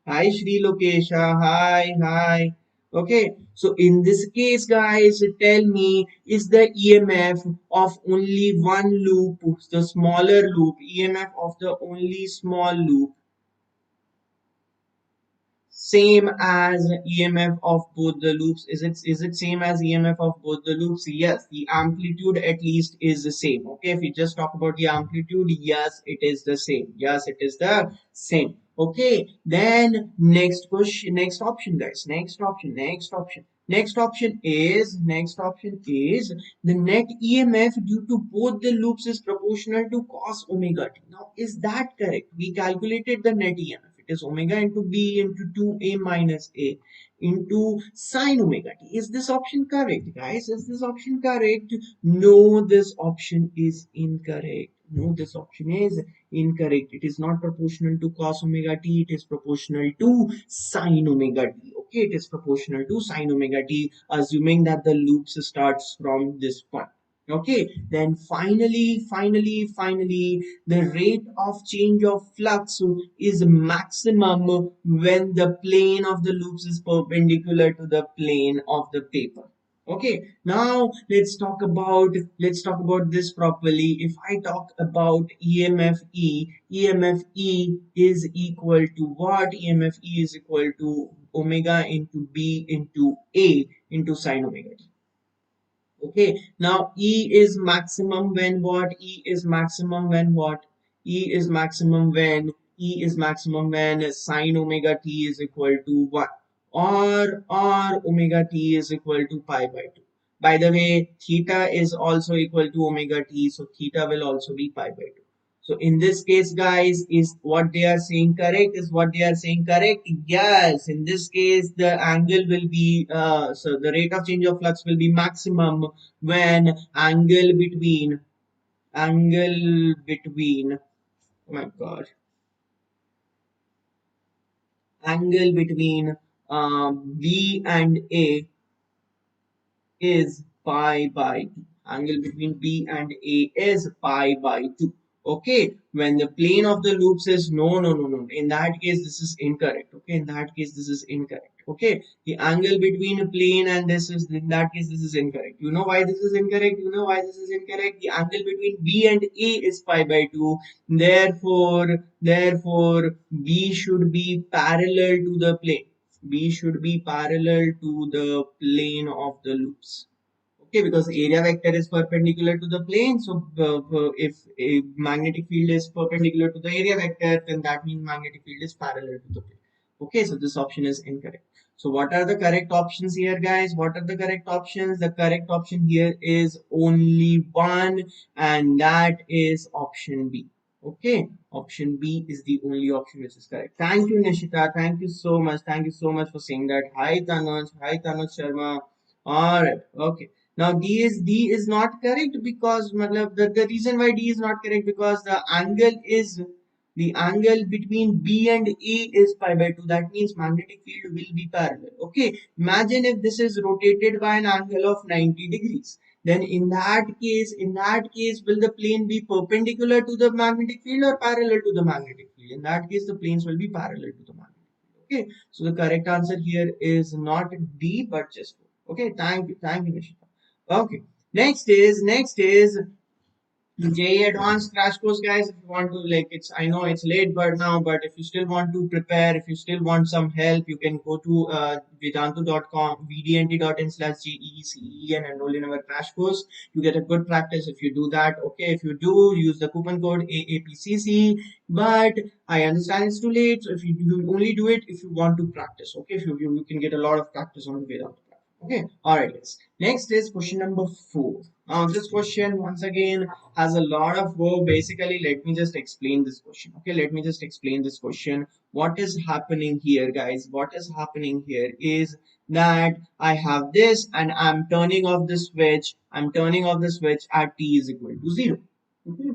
Hi Shri Lokesha. Hi, hi. Okay, so in this case, guys, tell me, is the EMF of only one loop, the smaller loop, EMF of the only small loop, same as EMF of both the loops? Is it same as EMF of both the loops? Yes, the amplitude at least is the same. Okay, if we just talk about the amplitude, yes, it is the same. Yes, it is the same. Okay, then next question, next option, guys. Next option is the net EMF due to both the loops is proportional to cos omega t. Now, is that correct? We calculated the net EMF. It is omega into B into 2a minus a into sine omega t. Is this option correct, guys? Is this option correct? No, this option is incorrect. No, this option is incorrect. It is not proportional to cos omega t. It is proportional to sine omega t. Okay, it is proportional to sine omega t, assuming that the loops starts from this point. Okay, then finally, the rate of change of flux is maximum when the plane of the loops is perpendicular to the plane of the paper. Okay, now let's talk about this properly. If I talk about EMF E is equal to what? EMF E is equal to omega into B into A into sine omega t. Okay, now E is maximum when what? E is maximum when what? E is maximum when sine omega t is equal to 1. or omega t is equal to pi by 2. By the way, theta is also equal to omega t, so theta will also be pi by 2. So in this case, guys, is what they are saying correct? Is what they are saying correct? Yes. In this case, the angle will be so the rate of change of flux will be maximum when angle between oh my god, angle between B and A is pi by 2. Angle between B and A is pi by 2. Okay, when the plane of the loop says no, no, no, no, in that case, this is incorrect. Okay, in that case, this is incorrect. Okay, the angle between a plane and this is, in that case, this is incorrect. You know why this is incorrect? You know why this is incorrect? The angle between B and A is pi by 2. Therefore, B should be parallel to the plane. B should be parallel to the plane of the loops. Okay, because area vector is perpendicular to the plane. So if a magnetic field is perpendicular to the area vector, then that means magnetic field is parallel to the plane. Okay, so this option is incorrect. So what are the correct options here, guys? What are the correct options? The correct option here is only one, and that is option B. Okay, option B is the only option which is correct. Thank you, Nishita. Thank you so much. Thank you so much for saying that. Hi, Tanuj. Hi, Tanuj Sharma. All right. Okay. Now D is not correct because matlab, the reason why D is not correct because the angle between B and A is pi by 2. That means magnetic field will be parallel. Okay. Imagine if this is rotated by an angle of 90 degrees. Then in that case, will the plane be perpendicular to the magnetic field or parallel to the magnetic field? In that case, the planes will be parallel to the magnetic field. Okay. So the correct answer here is not D but just 4. Okay. Thank you, Nishita. Okay. Next is JEE Advanced Crash Course, guys. If you want to, like, I know it's late, but now, but if you still want to prepare, if you still want some help, you can go to vedantu.com, vdnt.in/JEECE and enroll in our crash course. You get a good practice if you do that. Okay, if you do, use the coupon code AAPCC. But I understand it's too late, so if you only do it if you want to practice. Okay, if you can get a lot of practice on the Vedantu. Okay, all right, guys. Next is question number 4. Now, this question once again has a lot of work. Basically, let me just explain this question. Okay, let me just explain this question. What is happening here, guys? What is happening here is that I have this and I'm turning off the switch. I'm turning off the switch at t is equal to 0. Okay.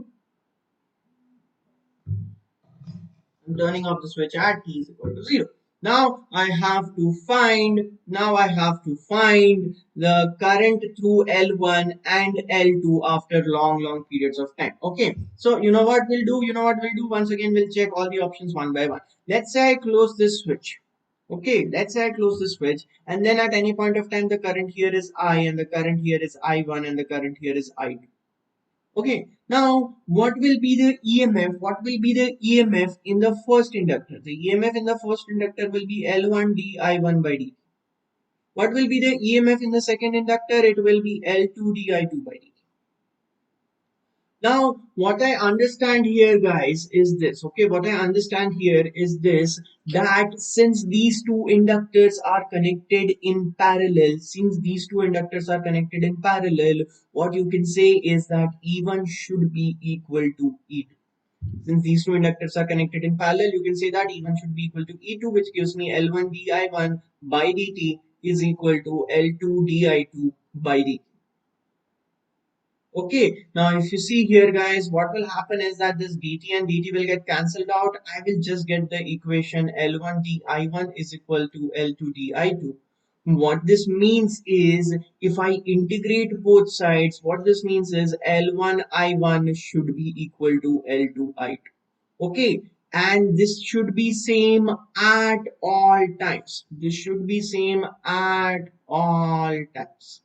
I'm turning off the switch at t is equal to 0. Now I have to find the current through L1 and L2 after long periods of time. Okay. So you know what we'll do? Once again, we'll check all the options one by one. Let's say I close this switch. Okay, let's say I close the switch and then at any point of time the current here is I and the current here is I1 and the current here is I2. Okay, now what will be the EMF? What will be the EMF in the first inductor? The EMF in the first inductor will be L1 dI1 by dt. What will be the EMF in the second inductor? It will be L2 dI2 by dt. Now, what I understand here, guys, is this. Okay, what I understand here is this, that since these two inductors are connected in parallel, what you can say is that E1 should be equal to E2. Since these two inductors are connected in parallel, you can say that E1 should be equal to E2, which gives me L1 dI1 by dt is equal to L2 dI2 by dt. Okay, now if you see here, guys, what will happen is that this dt and dt will get cancelled out. I will just get the equation L1 di1 is equal to L2 di2. What this means is, if I integrate both sides, what this means is L1 I1 should be equal to L2 I2. Okay, and this should be same at all times. This should be same at all times.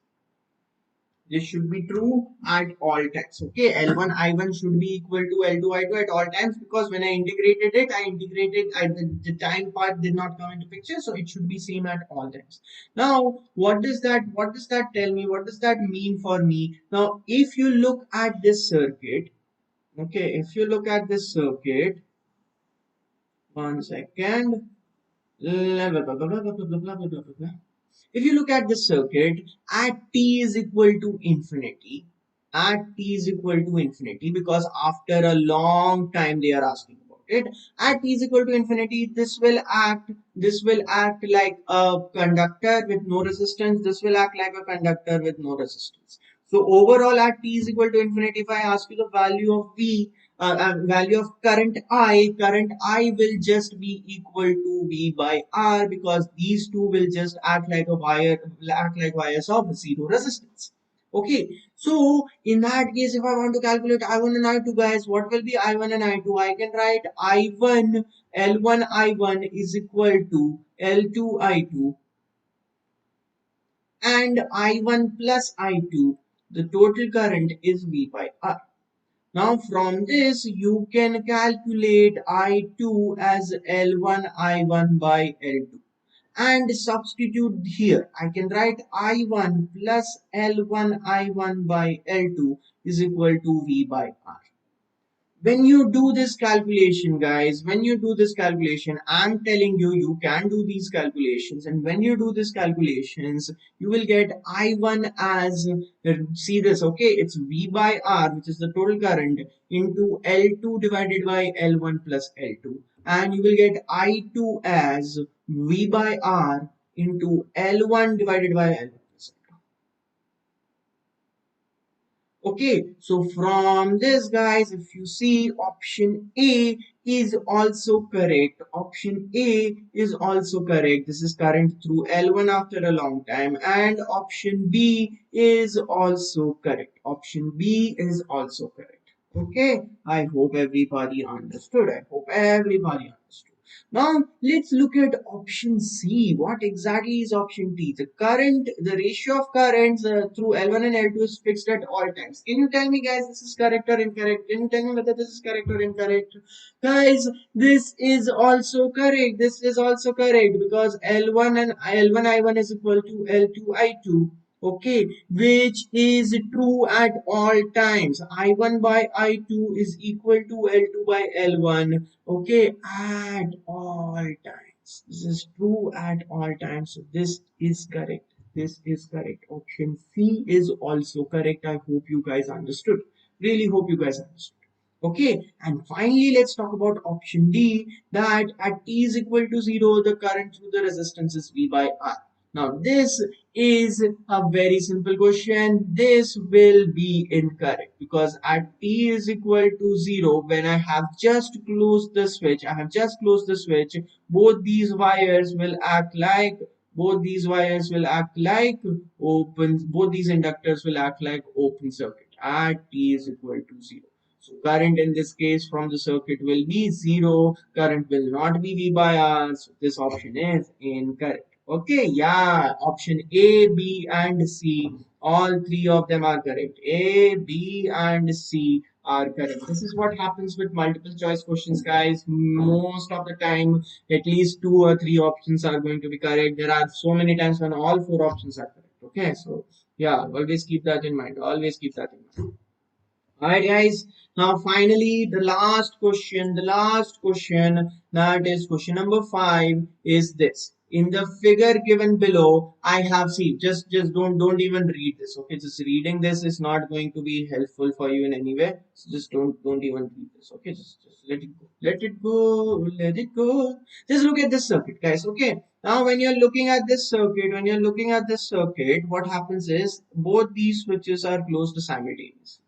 This should be true at all times. Okay, L1 I1 should be equal to L2 I2 at all times, because when I integrated it, the time part did not come into picture, so it should be same at all times. Now, what does that tell me? What does that mean for me? Now, if you look at this circuit, okay, if you look at this circuit, one second. If you look at the circuit at t is equal to infinity, because after a long time they are asking about it, at t is equal to infinity, this will act like a conductor with no resistance. This will act like a conductor with no resistance. So overall at t is equal to infinity, if I ask you the value of v, value of current I will just be equal to V by R, because these two will just act like wires of zero resistance. Okay, so in that case, if I want to calculate I1 and I2, guys, what will be I1 and I2? I can write I1, L1 I1 is equal to L2 I2, and I1 plus I2, the total current is V by R. Now from this you can calculate I2 as L1 I1 by L2, and substitute here. I can write I1 plus L1 I1 by L2 is equal to V by R. When you do this calculation, guys, when you do this calculation, I'm telling you, you can do these calculations, and when you do these calculations, you will get I1 as, see this, okay, it's V by R, which is the total current, into L2 divided by L1 plus L2, and you will get I2 as V by R into L1 divided by L1 plus L2. Okay, so from this, guys, if you see, option A is also correct. Option A is also correct. This is current through L1 after a long time. And option B is also correct. Option B is also correct. Okay, I hope everybody understood. I hope everybody understood. Now let's look at option C. What exactly is option D? The ratio of currents through L1 and L2 is fixed at all times. Can you tell me, guys, this is correct or incorrect? Can you tell me whether this is correct or incorrect? Guys, this is also correct. This is also correct, because L1 I1 is equal to L2 I2. Okay, which is true at all times. I1 by I2 is equal to L2 by L1. Okay, at all times. This is true at all times. So this is correct. This is correct. Option C is also correct. I hope you guys understood. Really hope you guys understood. Okay, and finally, let's talk about option D, that at t is equal to 0, the current through the resistance is V by R. Now, this is a very simple question. This will be incorrect, because at t is equal to 0, when I have just closed the switch, both these wires will act like both these inductors will act like open circuit at t is equal to 0. So current in this case from the circuit will be 0. Current will not be V by R. So this option is incorrect. Okay, yeah, option A, B, and C, all three of them are correct. A, B, and C are correct. This is what happens with multiple choice questions, guys. Most of the time, at least 2 or 3 options are going to be correct. There are so many times when all 4 options are correct. Okay, so yeah, always keep that in mind. Always keep that in mind. Alright, guys. Now, finally, the last question, that is question number 5, is this. In the figure given below, I have, see, just don't even read this. Okay, just reading this is not going to be helpful for you in any way. So just don't even read this. Okay, just let it go. Let it go. Let it go. Just look at this circuit, guys. Okay. Now, when you're looking at this circuit, what happens is both these switches are closed simultaneously.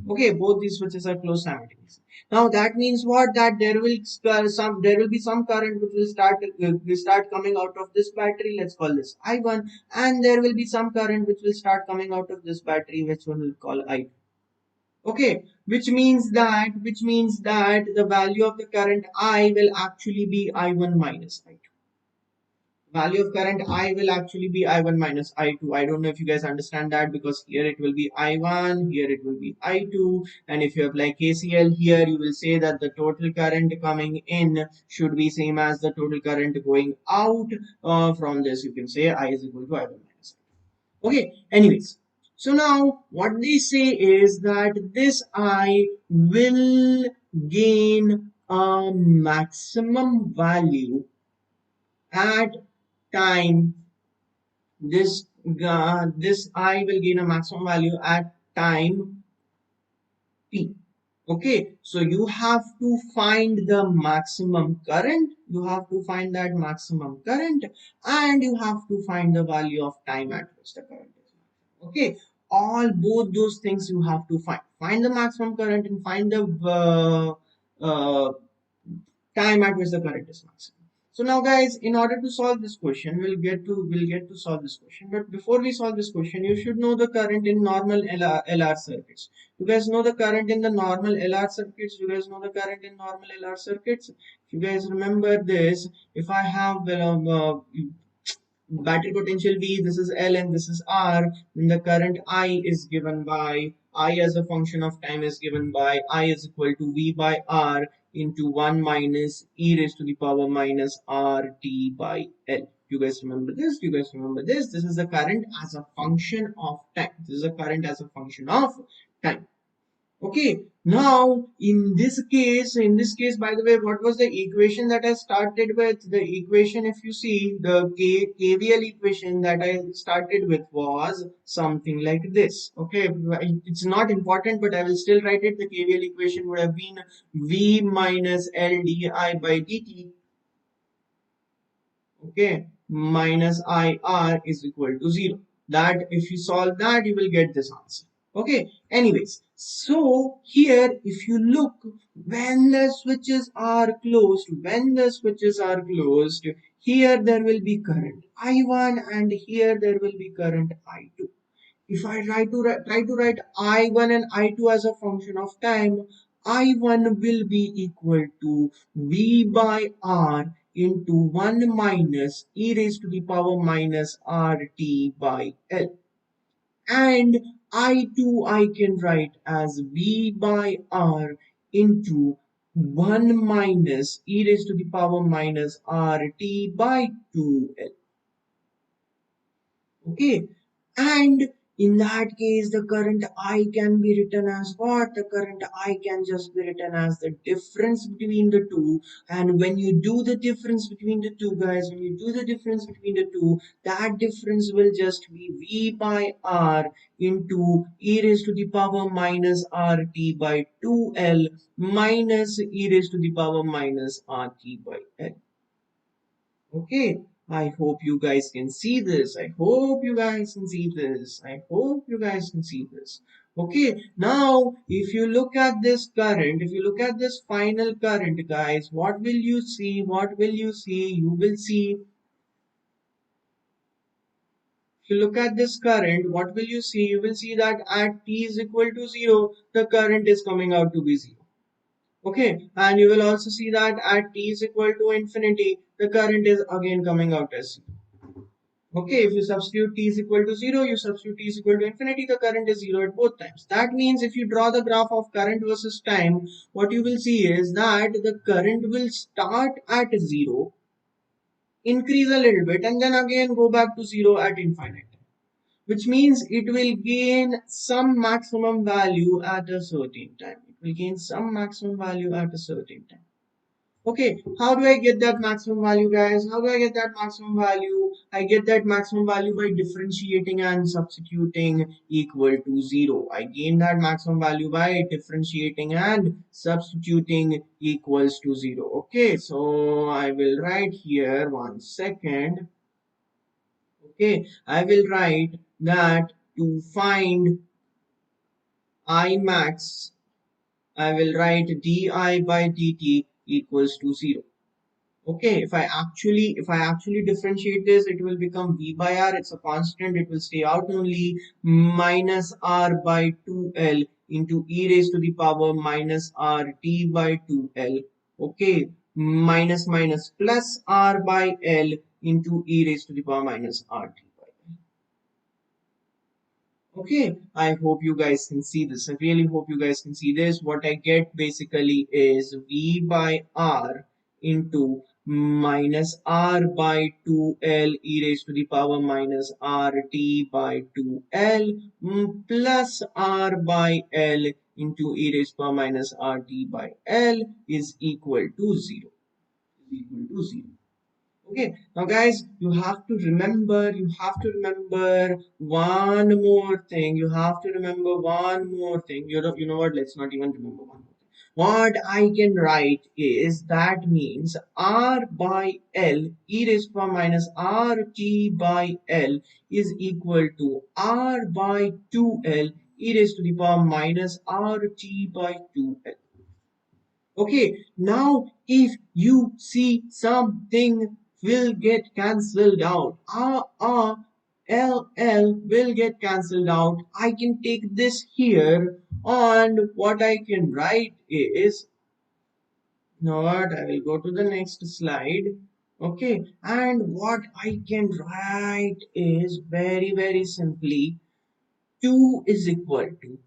Okay, both these switches are closed simultaneously. Now that means what? That there will be some current which will start coming out of this battery. Let's call this I1, and there will be some current which will start coming out of this battery, which one will call I2. Okay, which means that the value of the current I will actually be I1 minus I2. Value of current I will actually be I1 minus I2. I don't know if you guys understand that, because here it will be I1, here it will be I2, and if you apply KCL here, you will say that the total current coming in should be same as the total current going out. From this, you can say I is equal to I1 minus I2. Okay, anyways. So now what they say is that this I will gain a maximum value at time, this I will gain a maximum value at time t. Okay, so you have to find the maximum current, you have to find that maximum current, and you have to find the value of time at which the current is maximum. Okay, all both those things you have to find the maximum current and find the time at which the current is maximum. So now guys, in order to solve this question, we'll get to solve this question. But before we solve this question, you should know the current in normal LR circuits. You guys know the current in the normal LR circuits? You guys know the current in normal LR circuits? If you guys remember this, if I have battery potential V, this is L and this is R, then the current I is given by I as a function of time is given by I is equal to V by R into 1 minus e raised to the power minus RT by L. You guys remember this? You guys remember this? This is the current as a function of time. This is a current as a function of time. Okay, now in this case, by the way, what was the equation that I started with? The equation, if you see, the KVL equation that I started with was something like this. Okay, it's not important, but I will still write it. The KVL equation would have been V minus L di by dt, okay, minus IR is equal to 0. That if you solve that, you will get this answer. Okay, anyways, so here if you look, when the switches are closed, here there will be current I1 and here there will be current I2. If I try to write I1 and I2 as a function of time, I1 will be equal to V by R into 1 minus e raised to the power minus RT by L. And I2 I can write as V by R into 1 minus e raised to the power minus RT by 2L. Okay, and in that case the current I can be written as what? The current I can just be written as the difference between the two. And when you do the difference between the two, guys, when you do the difference between the two, that difference will just be V by R into e raised to the power minus RT by 2L minus e raised to the power minus RT by L. Okay, I hope you guys can see this. I hope you guys can see this. I hope you guys can see this. Okay, now if you look at this current, if you look at this final current, guys, what will you see? What will you see? You will see, if you look at this current, what will you see? You will see that at t is equal to 0, the current is coming out to be 0. Okay, and you will also see that at t is equal to infinity, the current is again coming out as 0. Okay, if you substitute t is equal to 0, you substitute t is equal to infinity, the current is 0 at both times. That means if you draw the graph of current versus time, what you will see is that the current will start at 0, increase a little bit, and then again go back to 0 at infinite. Which means it will gain some maximum value at a certain time. It will gain some maximum value at a certain time. Okay, how do I get that maximum value, guys? How do I get that maximum value? I get that maximum value by differentiating and substituting equal to 0. I gain that maximum value by differentiating and substituting equals to 0. Okay, so I will write here 1 second. Okay, I will write that to find I max, I will write di by dt equals to 0. Okay, if I actually differentiate this, it will become V by R. It's a constant. It will stay out only, minus R by 2L into e raised to the power minus RT by 2L. Okay, minus minus plus R by L into e raised to the power minus RT by L. Okay, I hope you guys can see this. I really hope you guys can see this. What I get basically is V by R into minus R by 2L e raised to the power minus RT by 2L plus R by L into e raised to the power minus RT by L is equal to 0. Is equal to 0. Okay, now guys, you have to remember one more thing. You have to remember one more thing. You know what? Let's not even remember one more thing. What I can write is that means R by L e raised to power minus RT by L is equal to R by 2L e raised to the power minus RT by 2L. Okay, now if you see something will get cancelled out, L will get cancelled out. I can take this here, and what I can write is, now what, I will go to the next slide. Okay, and what I can write is very simply 2 is equal to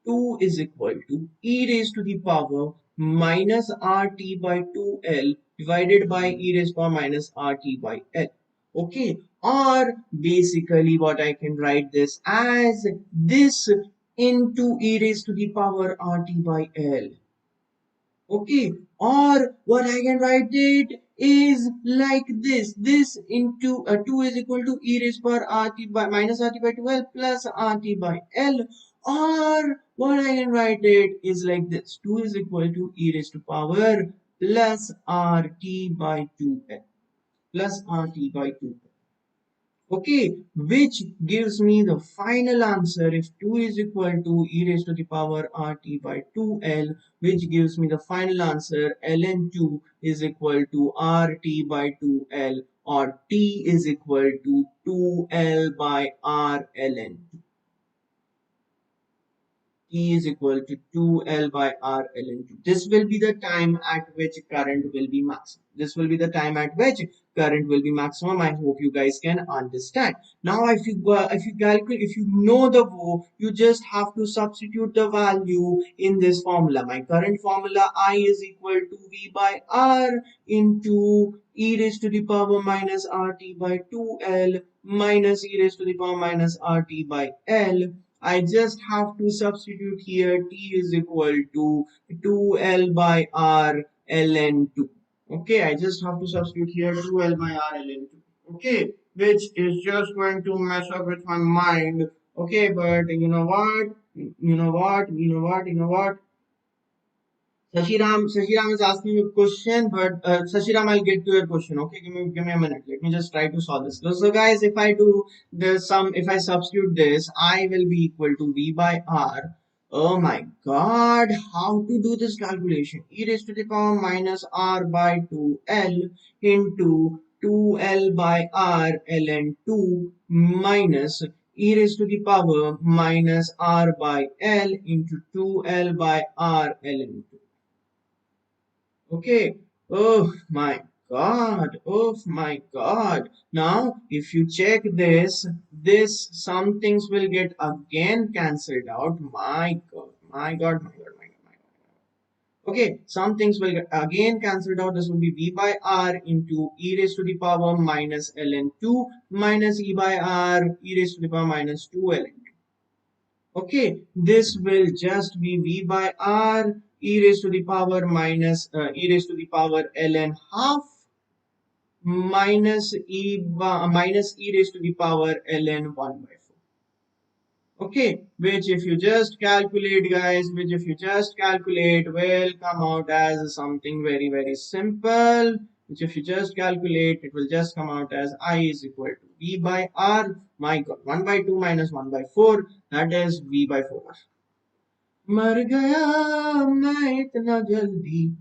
2 is equal to e raised to the power minus RT by 2L divided by e raised to power minus RT by L. Okay, or basically what I can write this as this into e raised to the power RT by L. Okay, or what I can write it is like this into 2 is equal to e raised power RT by minus RT by 12 plus RT by L, or what I can write it is like this, 2 is equal to e raised to power plus RT by 2L plus RT by 2L. Okay, which gives me the final answer if 2 is equal to e raised to the power RT by 2L, which gives me the final answer ln2 is equal to RT by 2L, or T is equal to 2L by R ln. E is equal to 2L by R ln 2. This will be the time at which current will be maximum. This will be the time at which current will be maximum. I hope you guys can understand. Now, if you calculate, if you know the VO, you just have to substitute the value in this formula. My current formula I is equal to V by R into e raised to the power minus RT by 2L minus e raised to the power minus RT by L. I just have to substitute here T is equal to 2L by R ln 2. Okay, I just have to substitute here 2L by R ln 2. Okay, which is just going to mess up with my mind. Okay, but you know what? You know what? Sashiram is asking a question, but Sashiram, I'll get to your question. Okay, give me a minute. Let me just try to solve this. So, guys, if I do the sum, if I substitute this, I will be equal to V by R. Oh my God, how to do this calculation? E raised to the power minus R by 2L into 2L by R ln 2 minus e raised to the power minus R by L into 2L by R ln 2. Okay. Oh my God. Oh my God. Now, if you check this, some things will get again cancelled out. My God. My God. My God. My God. My God. Okay. Some things will get again cancelled out. This will be V by R into e raised to the power minus ln 2 minus e by R e raised to the power minus 2 ln 2. Okay, this will just be V by R e raised to the power minus e raised to the power ln half minus minus e raised to the power ln 1 by 4. Okay, which if you just calculate, guys, which if you just calculate will come out as something very simple. Which if you just calculate, it will just come out as I is equal to V by R. My God, 1 by 2 minus 1 by 4, that is V by 4. मर गया मैं इतना जल्दी.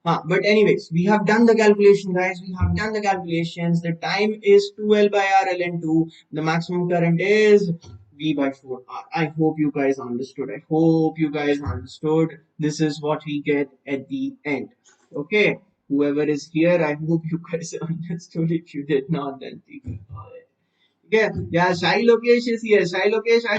But anyways, we have done the calculation, guys. We have done the calculations. The time is 2L by R ln 2. The maximum current is V by 4R. I hope you guys understood. I hope you guys understood. This is what we get at the end. Okay. Whoever is here, I hope you guys understood. If you did not, then take it. Yeah, Shai Lokesh is here. Shai Lokesh, I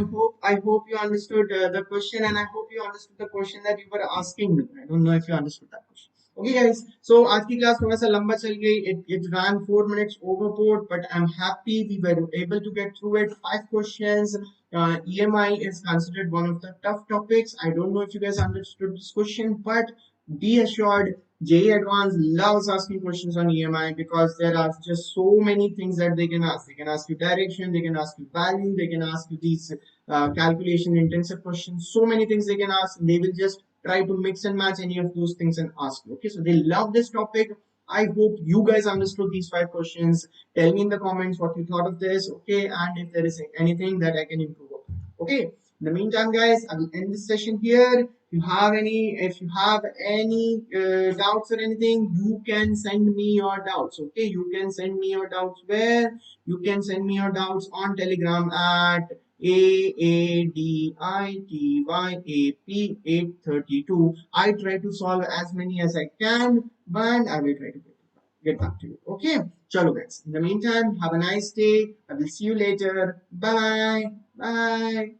hope you understood the question, and I hope you understood the question that you were asking me. I don't know if you understood that question. Okay, guys. So आज की class थोड़ा सा लंबा चल गई. It ran 4 minutes overboard, but I'm happy we were able to get through it. 5 questions. EMI is considered one of the tough topics. I don't know if you guys understood this question, but be assured, JEE Advanced loves asking questions on EMI because there are just so many things that they can ask. They can ask you direction, they can ask you value, they can ask you these calculation intensive questions, so many things they can ask. They will just try to mix and match any of those things and ask you. Okay, so they love this topic. I hope you guys understood these 5 questions. Tell me in the comments what you thought of this. Okay, and if there is anything that I can improve upon. Okay, in the meantime, guys, I will end this session here. If you have any doubts or anything, you can send me your doubts. Okay, you can send me your doubts where? You can send me your doubts on Telegram at AADITYAP832. I try to solve as many as I can, but I will try to get back to you. Okay, chalo guys. In the meantime, have a nice day. I will see you later. Bye bye.